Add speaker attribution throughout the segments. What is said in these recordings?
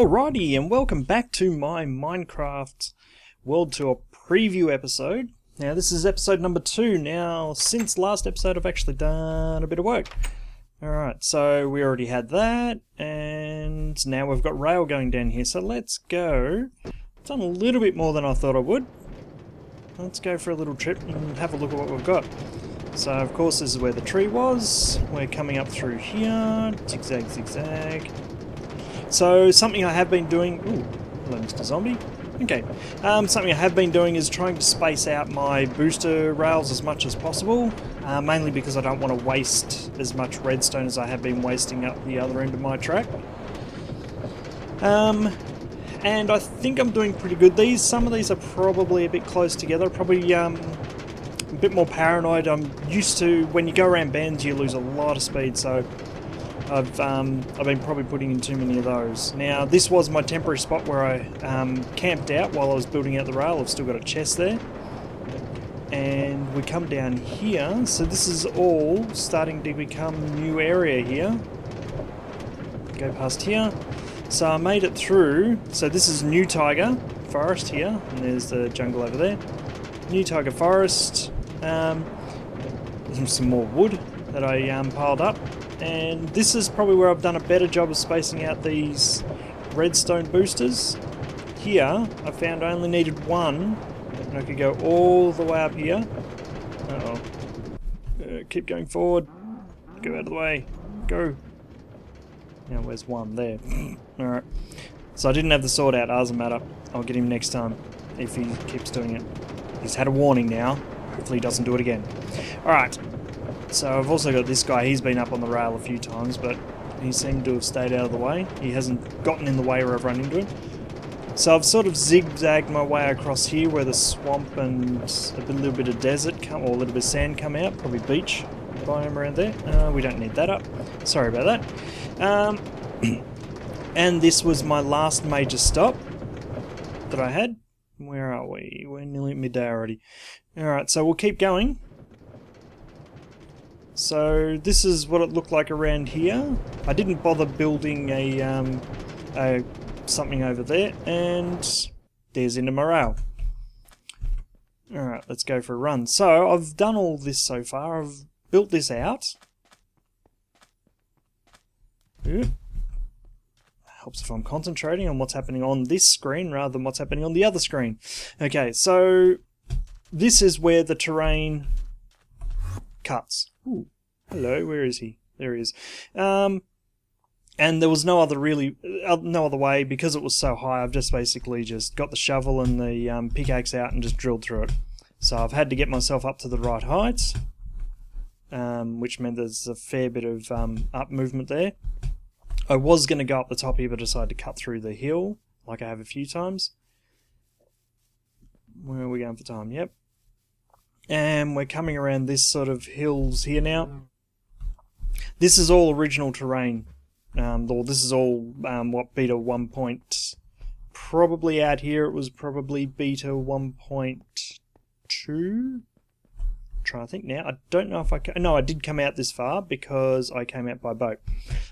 Speaker 1: Alrighty, and welcome back to my Minecraft World Tour Preview episode. Now, this is episode number 2. Now, since last episode, I've actually done a bit of work. Alright, so we already had that, and now we've got rail going down here. So let's go. I've done a little bit more than I thought I would. Let's go for a little trip and have a look at what we've got. So, of course, this is where the tree was. We're coming up through here. Zigzag, zigzag. So, something I have been doing... Ooh, hello Mr. Zombie. Okay. Something I have been doing is trying to space out my booster rails as much as possible. Mainly because I don't want to waste as much redstone as I have been wasting up the other end of my track. And I think I'm doing pretty good. Some of these are probably a bit close together. Probably a bit more paranoid. I'm used to... When you go around bends, you lose a lot of speed, so... I've been probably putting in too many of those. Now, this was my temporary spot where I camped out while I was building out the rail. I've still got a chest there. And we come down here. So this is all starting to become new area here. Go past here. So I made it through. So this is New Tiger Forest here. And there's the jungle over there. New Tiger Forest. Some more wood that I piled up. And this is probably where I've done a better job of spacing out these redstone boosters. Here, I found I only needed one, and I could go all the way up here. Keep going forward. Go out of the way. Go. Now, where's one? There. Alright. So I didn't have the sword out. Doesn't matter. I'll get him next time, if he keeps doing it. He's had a warning now. Hopefully he doesn't do it again. Alright. So I've also got this guy. He's been up on the rail a few times, but he seemed to have stayed out of the way. He hasn't gotten in the way where I've run into him. So I've sort of zigzagged my way across here where the swamp and a little bit of desert or a little bit of sand come out. Probably beach biome around there. We don't need that up. Sorry about that. And this was my last major stop that I had. Where are we? We're nearly at midday already. Alright, so we'll keep going. So this is what it looked like around here. I didn't bother building a something over there, and there's into my rail. Alright, let's go for a run. So I've done all this so far. I've built this out. Ooh. Helps if I'm concentrating on what's happening on this screen rather than what's happening on the other screen. Okay, so this is where the terrain cuts. Ooh. Hello, where is he? There he is. And there was no other way, because it was so high. I've just basically just got the shovel and the pickaxe out and just drilled through it. So I've had to get myself up to the right height, which meant there's a fair bit of up movement there. I was going to go up the top here, but decided to cut through the hill, like I have a few times. Where are we going for time? Yep. And we're coming around this sort of hills here now. This is all original terrain. Or this is all what beta 1. Probably out here it was probably beta 1.2. Trying to think now. I don't know if no, I did come out this far because I came out by boat.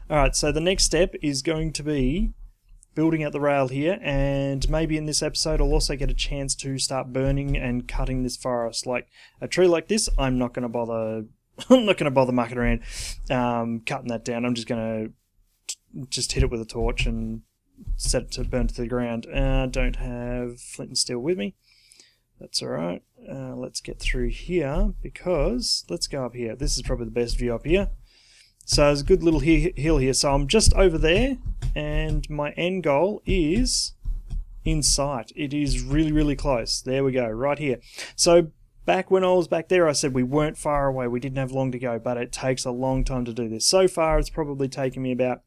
Speaker 1: Alright, so the next step is going to be building out the rail here, and maybe in this episode I'll also get a chance to start burning and cutting this forest. Like a tree like this, I'm not going to bother mucking around cutting that down. I'm just going to just hit it with a torch and set it to burn to the ground. I don't have flint and steel with me. That's alright. Let's get through here, because let's go up here. This is probably the best view up here. So there's a good little hill here. So I'm just over there, and my end goal is in sight. It is really, really close. There we go, right here. So back when I was back there, I said we weren't far away. We didn't have long to go, but it takes a long time to do this. So far, it's probably taken me about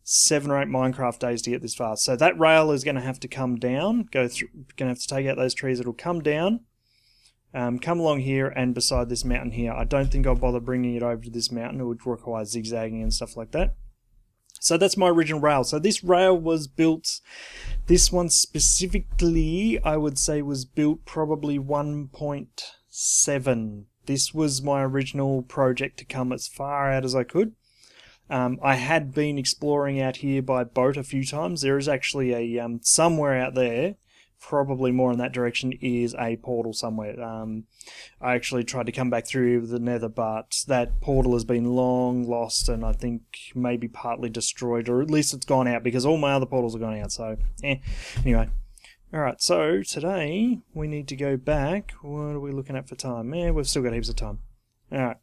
Speaker 1: 7 or 8 Minecraft days to get this far. So that rail is going to have to come down. Going to have to take out those trees. It'll come down. Come along here and beside this mountain here. I don't think I'll bother bringing it over to this mountain. It would require zigzagging and stuff like that. So that's my original rail. So this rail was built, this one specifically, I would say was built probably 1.7. This was my original project to come as far out as I could. I had been exploring out here by boat a few times. There is actually a somewhere out there, probably more in that direction, is a portal somewhere. I actually tried to come back through the nether, but that portal has been long lost and I think maybe partly destroyed, or at least it's gone out because all my other portals are gone out, so anyway. Alright, so today we need to go back. What are we looking at for time? Yeah, we've still got heaps of time. Alright.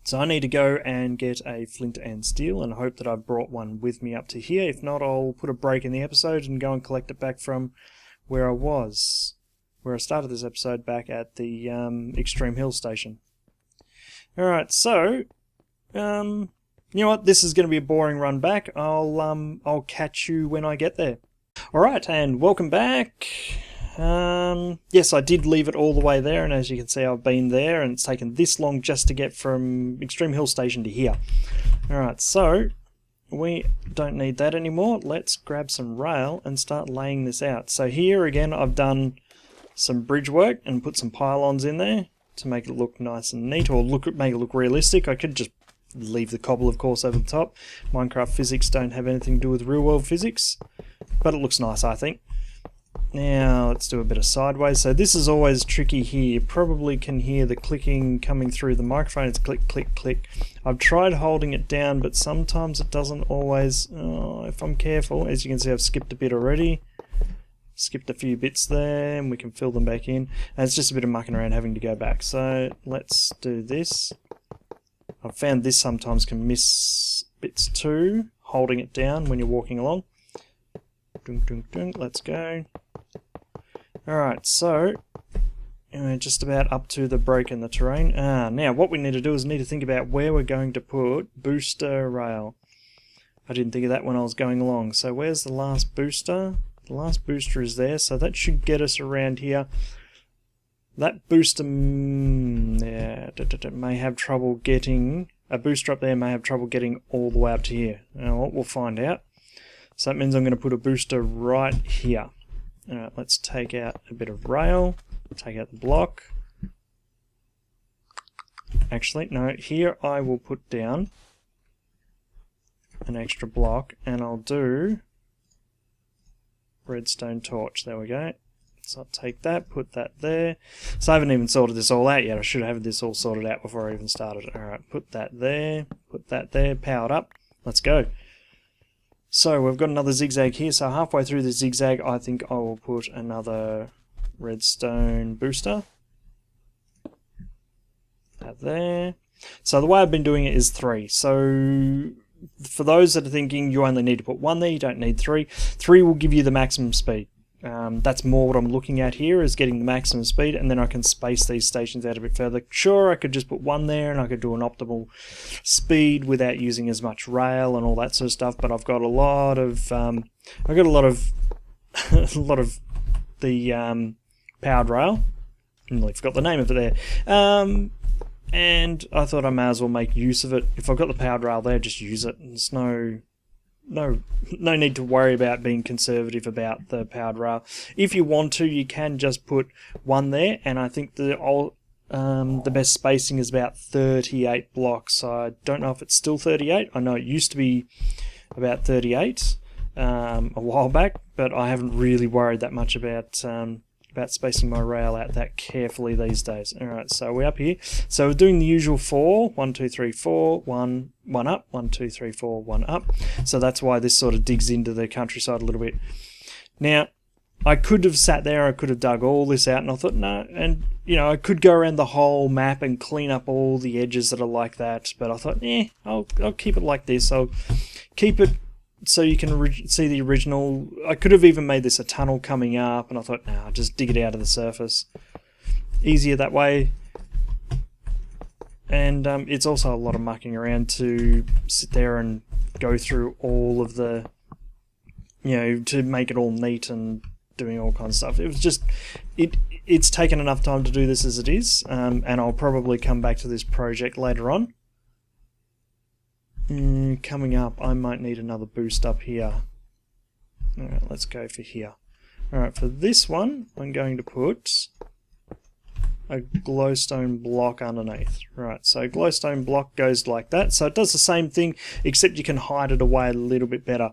Speaker 1: So I need to go and get a flint and steel and hope that I've brought one with me up to here. If not, I'll put a break in the episode and go and collect it back from where I started this episode, back at the Extreme Hill station. Alright, so you know what, this is going to be a boring run back. I'll catch you when I get there. Alright, and welcome back. Yes, I did leave it all the way there, and as you can see I've been there, and it's taken this long just to get from Extreme Hill Station to here. Alright, so we don't need that anymore. Let's grab some rail and start laying this out. So here again I've done some bridge work and put some pylons in there to make it look nice and neat, or make it look realistic. I could just leave the cobble, of course, over the top. Minecraft physics don't have anything to do with real world physics, but it looks nice, I think. Now let's do a bit of sideways. So this is always tricky here. You probably can hear the clicking coming through the microphone. It's click, click, click. I've tried holding it down, but sometimes it doesn't always. Oh, if I'm careful, as you can see, I've skipped a bit already. Skipped a few bits there, and we can fill them back in. And it's just a bit of mucking around having to go back. So let's do this. I've found this sometimes can miss bits too, holding it down when you're walking along. Dunk, dunk, dunk. Let's go. Alright, so just about up to the break in the terrain. Now what we need to do is think about where we're going to put booster rail. I didn't think of that when I was going along. So where's the last booster? The last booster is there, so that should get us around here. That booster may have trouble getting... A booster up there may have trouble getting all the way up to here. Now, we'll find out. So that means I'm going to put a booster right here. Alright, let's take out a bit of rail. Take out the block. Actually, no, here I will put down an extra block, and I'll do redstone torch. There we go. So I'll take that, put that there. So I haven't even sorted this all out yet. I should have this all sorted out before I even started. Alright, put that there, powered up. Let's go. So we've got another zigzag here. So halfway through the zigzag, I think I will put another redstone booster. That there. So the way I've been doing it is 3. So for those that are thinking you only need to put 1 there, you don't need 3. 3 will give you the maximum speed. That's more what I'm looking at here, is getting the maximum speed, and then I can space these stations out a bit further. Sure, I could just put 1 there and I could do an optimal speed without using as much rail and all that sort of stuff, but I've got a lot of the powered rail. I nearly forgot the name of it there. And I thought I may as well make use of it. If I've got the powered rail there, just use it. There's no need to worry about being conservative about the powered rail. If you want to, you can just put 1 there, and I think the best spacing is about 38 blocks. I don't know if it's still 38. I know it used to be about 38 a while back, but I haven't really worried that much about spacing my rail out that carefully these days. Alright, so we're up here. So we're doing the usual 4. 1, 2, 3, 4. 1 up. 1, 2, 3, 4. 1 up. So that's why this sort of digs into the countryside a little bit. Now, I could have sat there, I could have dug all this out, and I thought, no, and I could go around the whole map and clean up all the edges that are like that, but I thought, I'll keep it like this. I'll keep it so you can see the original. I could have even made this a tunnel coming up, and I thought, nah, just dig it out of the surface. Easier that way. And it's also a lot of mucking around to sit there and go through all of the, to make it all neat and doing all kinds of stuff. It was just, it's taken enough time to do this as it is, and I'll probably come back to this project later on. Coming up, I might need another boost up here. Alright, let's go for here. Alright, for this one, I'm going to put a glowstone block underneath. Right, so glowstone block goes like that. So it does the same thing, except you can hide it away a little bit better.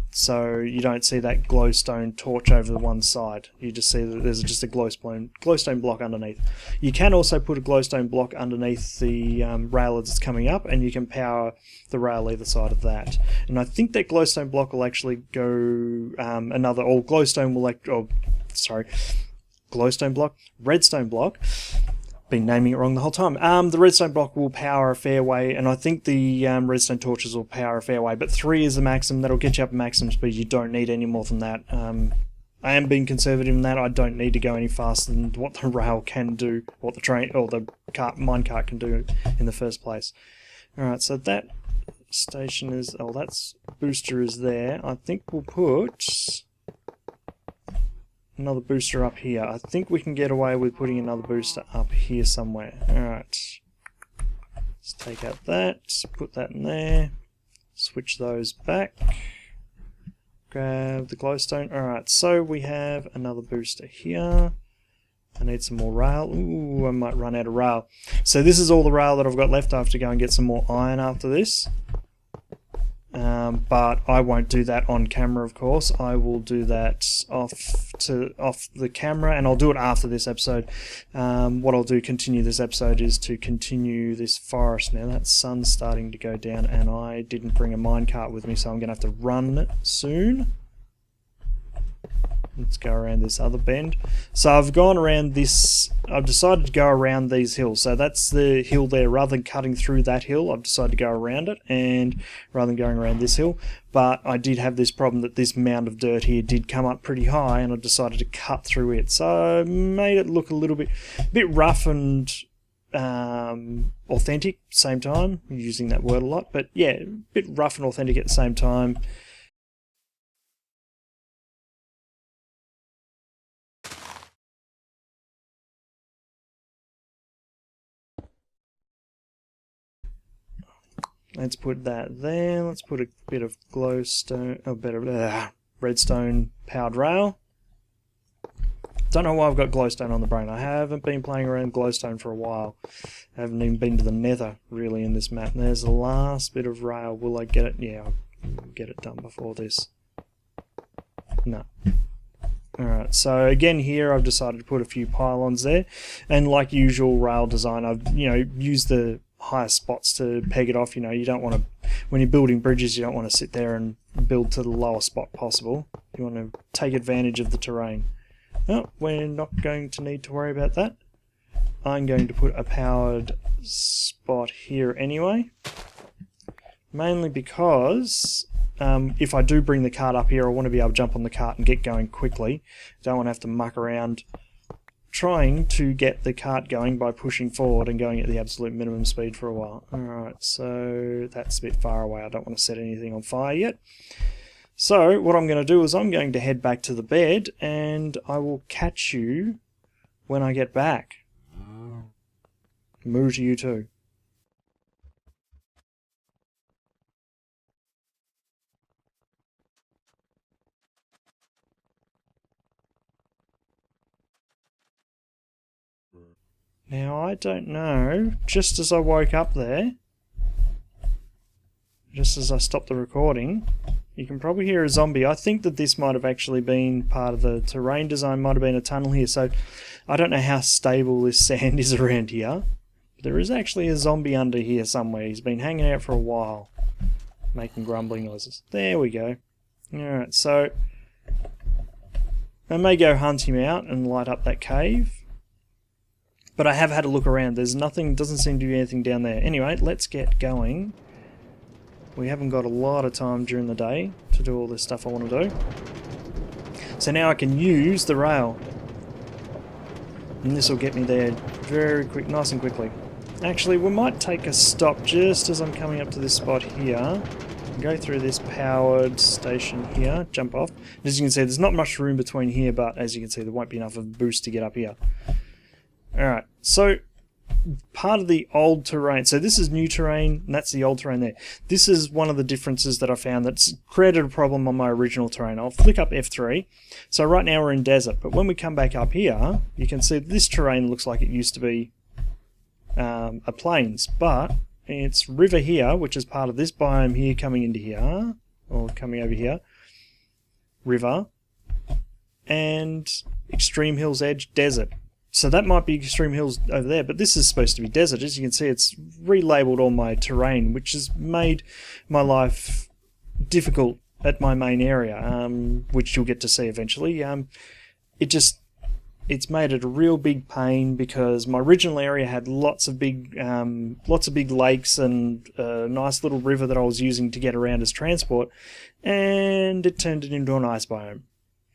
Speaker 1: So you don't see that glowstone torch over the one side. You just see that there's just a glowstone block underneath. You can also put a glowstone block underneath the rail that's coming up, and you can power the rail either side of that. And I think that glowstone block will actually go glowstone block, redstone block. Been naming it wrong the whole time. The redstone block will power a fair way, and I think the redstone torches will power a fair way, but 3 is the maximum. That'll get you up at maximum speed. You don't need any more than that. I am being conservative in that. I don't need to go any faster than what the rail can do, what the train or the minecart can do in the first place. Alright, so that station is, that's booster is there. I think we'll put another booster up here. I think we can get away with putting another booster up here somewhere. Alright. Let's take out that, put that in there, switch those back, grab the glowstone. Alright, so we have another booster here. I need some more rail. Ooh, I might run out of rail. So this is all the rail that I've got left. I have to go and get some more iron after this. But I won't do that on camera, of course. I will do that off the camera, and I'll do it after this episode. What I'll do, continue this episode, is to continue this forest. Now that sun's starting to go down, and I didn't bring a minecart with me, so I'm going to have to run soon. Let's go around this other bend. So I've gone around this, I've decided to go around these hills. So that's the hill there. Rather than cutting through that hill, I've decided to go around it, and rather than going around this hill. But I did have this problem that this mound of dirt here did come up pretty high, and I decided to cut through it. So I made it look a little bit rough and authentic at the same time. I'm using that word a lot, but yeah, a bit rough and authentic at the same time. Let's put that there. Let's put a bit of glowstone, redstone powered rail. Don't know why I've got glowstone on the brain. I haven't been playing around glowstone for a while. I haven't even been to the nether really in this map. And there's the last bit of rail. Will I get it? Yeah, I'll get it done before this. No. Alright, so again here I've decided to put a few pylons there, and like usual rail design, I've used the higher spots to peg it off. You don't want to, when you're building bridges, you don't want to sit there and build to the lowest spot possible. You want to take advantage of the terrain. Well, we're not going to need to worry about that. I'm going to put a powered spot here anyway, mainly because if I do bring the cart up here, I want to be able to jump on the cart and get going quickly. Don't want to have to muck around trying to get the cart going by pushing forward and going at the absolute minimum speed for a while. Alright, so that's a bit far away. I don't want to set anything on fire yet. So what I'm going to do is I'm going to head back to the bed, and I will catch you when I get back. Moo to you too. Now, I don't know, just as I woke up there, just as I stopped the recording, you can probably hear a zombie. I think that this might have actually been part of the terrain design, might have been a tunnel here, so I don't know how stable this sand is around here. But there is actually a zombie under here somewhere. He's been hanging out for a while, making grumbling noises. There we go. Alright, so I may go hunt him out and light up that cave. But I have had a look around. There's nothing, doesn't seem to be anything down there. Anyway, let's get going. We haven't got a lot of time during the day to do all this stuff I want to do. So now I can use the rail. And this will get me there very quick, nice and quickly. Actually, we might take a stop just as I'm coming up to this spot here. Go through this powered station here, jump off. As you can see, there's not much room between here, but as you can see, there won't be enough of a boost to get up here. Alright, so part of the old terrain. So this is new terrain, and that's the old terrain there. This is one of the differences that I found that's created a problem on my original terrain. I'll flick up F3. So right now we're in desert, but when we come back up here, you can see this terrain looks like it used to be a plains, but it's river here, which is part of this biome here coming into here, or coming over here, river, and Extreme Hills Edge, desert. So that might be Extreme Hills over there, but this is supposed to be desert. As you can see, it's relabeled all my terrain, which has made my life difficult at my main area, which you'll get to see eventually. It's made it a real big pain because my original area had lots of big lakes and a nice little river that I was using to get around as transport, and it turned it into an ice biome.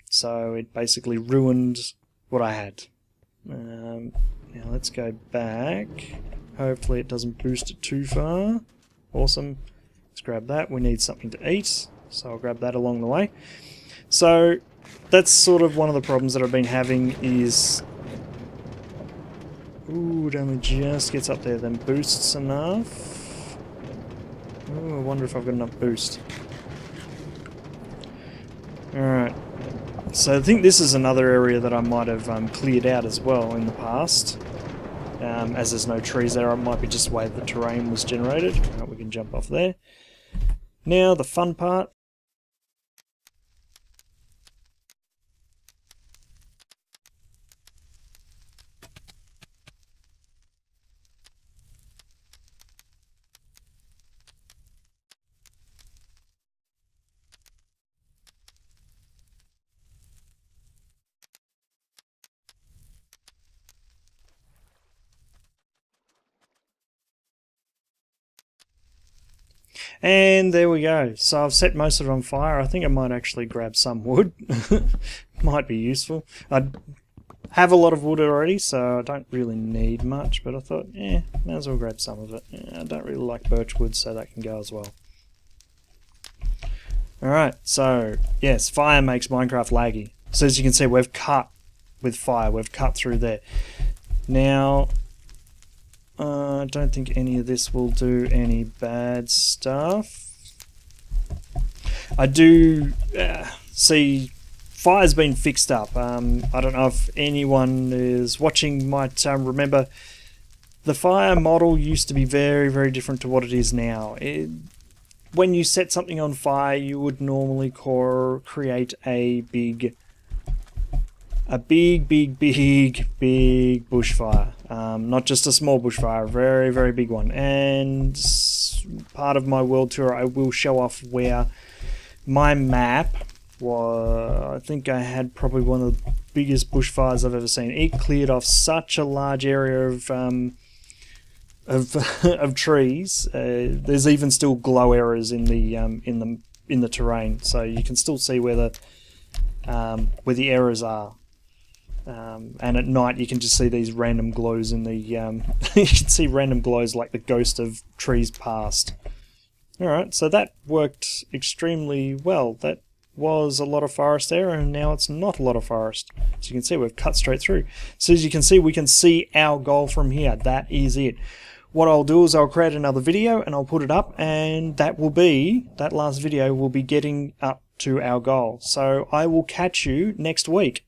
Speaker 1: So it basically ruined what I had. Now let's go back. Hopefully it doesn't boost it too far. Awesome. Let's grab that. We need something to eat, so I'll grab that along the way. So that's sort of one of the problems that I've been having is... Ooh, it only just gets up there, then boosts enough. Ooh, I wonder if I've got enough boost. Alright. So I think this is another area that I might have cleared out as well in the past. As there's no trees there, it might be just the way the terrain was generated. Right, we can jump off there. Now the fun part. And there we go. So I've set most of it on fire. I think I might actually grab some wood. Might be useful. I have a lot of wood already, so I don't really need much, but I thought, might as well grab some of it. I don't really like birch wood, so that can go as well. Alright, so yes, fire makes Minecraft laggy. So as you can see, we've cut with fire. We've cut through there. Now, I don't think any of this will do any bad stuff. I do see fire's been fixed up. I don't know if anyone is watching might remember the fire model used to be very, very different to what it is now. When you set something on fire, you would normally create a big bushfire. Not just a small bushfire, a very, very big one. And part of my world tour, I will show off where my map was. I think I had probably one of the biggest bushfires I've ever seen. It cleared off such a large area of trees. There's even still glow errors in the terrain, so you can still see where the errors are. And at night you can just see these random glows in the you can see random glows like the ghost of trees past. Alright, so that worked extremely well. That was a lot of forest there, and now it's not a lot of forest. So you can see we've cut straight through. So as you can see, we can see our goal from here. That is it. What I'll do is I'll create another video and I'll put it up, and that last video will be getting up to our goal. So I will catch you next week.